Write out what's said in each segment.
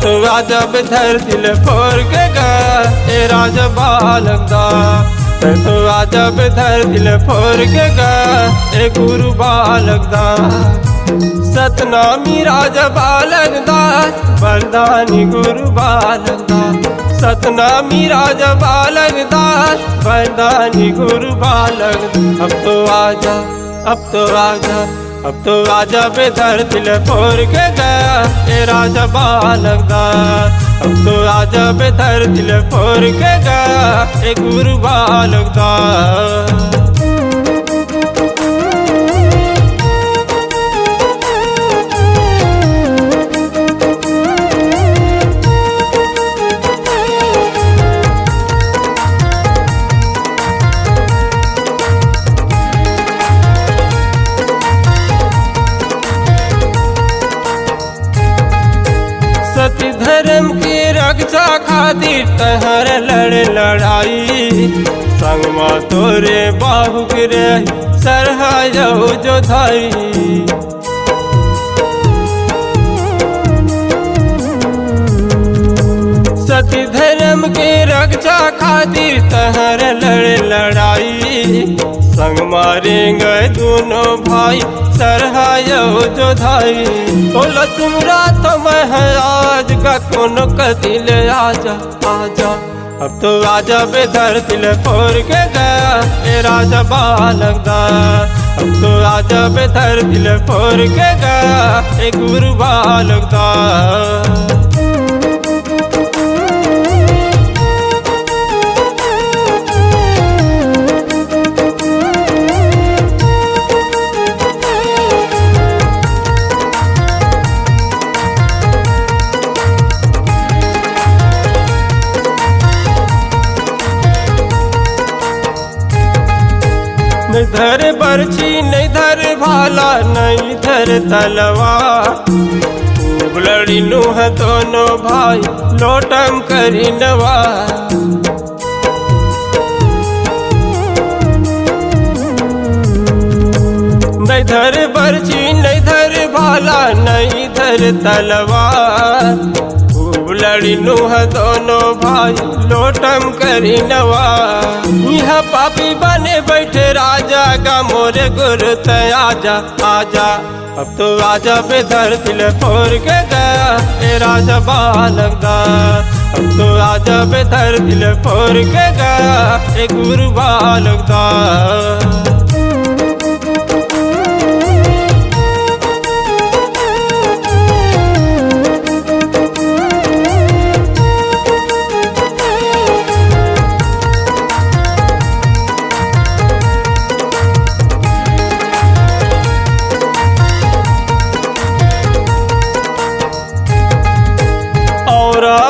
तो राजा बेधर दिल फोर के गा ए राजा बालकदा तो राजा बेधर दिल फोर के गा ए गुरु बालकदा सतनामी राजा बालकदा वरदानी गुरु बालकदा सतनामी राजा बालकदा वरदानी गुरु बालकदा अब तो आजा बेधर दिल फोर के गया ए राजा बालकदा अब तो आजा बेधर दिल फोर के गया ए गुरु बालकदा सती धर्म की रक्षा खातिर तहर लड़ लड़ाई संगमा तोरे बाहु गिरे सरहायौ जोधाई सती धर्म की रक्षा खातिर तहर लड़ लड़ाई संग मारेंगे दोनों भाई सरहायौ जोधाई बोला तुमरा तो मैं है आज का कोनो कतिल आजा आजा अब तो आजा बेधर दिल फोर के गया ए राजा बालकदा अब तो आजा बेधर दिल फोर के गया ए गुरु बालकदा नहीं धर बरछी नहीं धर भाला नहीं धर तलवार खूब लड़ी नुह दोनों भाई लोटम करी नवार नहीं धर बरछी नहीं धर भाला नहीं धर तलवार लड़ी नुह दोनों भाई लोटम करी नवार यह पापी बने बैठे राजा का मोरे गुरु आजा आजा अब तो आजा बेधर दिल फोर के गया ए राजा बालकदा अब तो आजा बेधर दिल फोर के गया ए गुरु बालकदा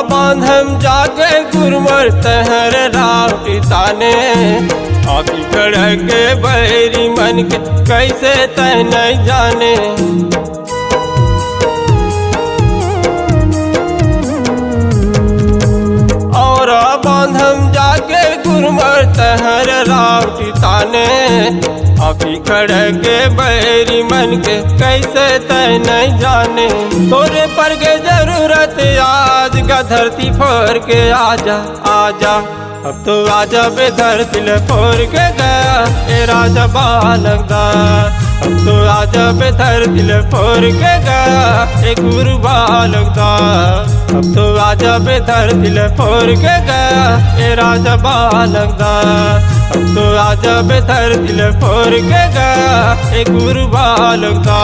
बांधम जागे गुरमर तहर रावटी ताने आखी खड़ के बैरी मन के कैसे तह नहीं जाने और बांधम जागे गुरमर तहर रावटी ताने आखी खड़ के बैरी मन के कैसे तय नहीं जाने तोरे पर के जरूरत आज का धरती फोर के आजा आजा अब तो आजा बेधर दिल फोर के गया ए राजा बालकदा अब तो आजा बेधर दिल फोर के गया ए गुरु बालकदा अब तो आजा बेधर दिल फोर के गया ए राजा बालकदा अब तो आजा बेधर दिल फोर के गया ए गुरु बालकदा।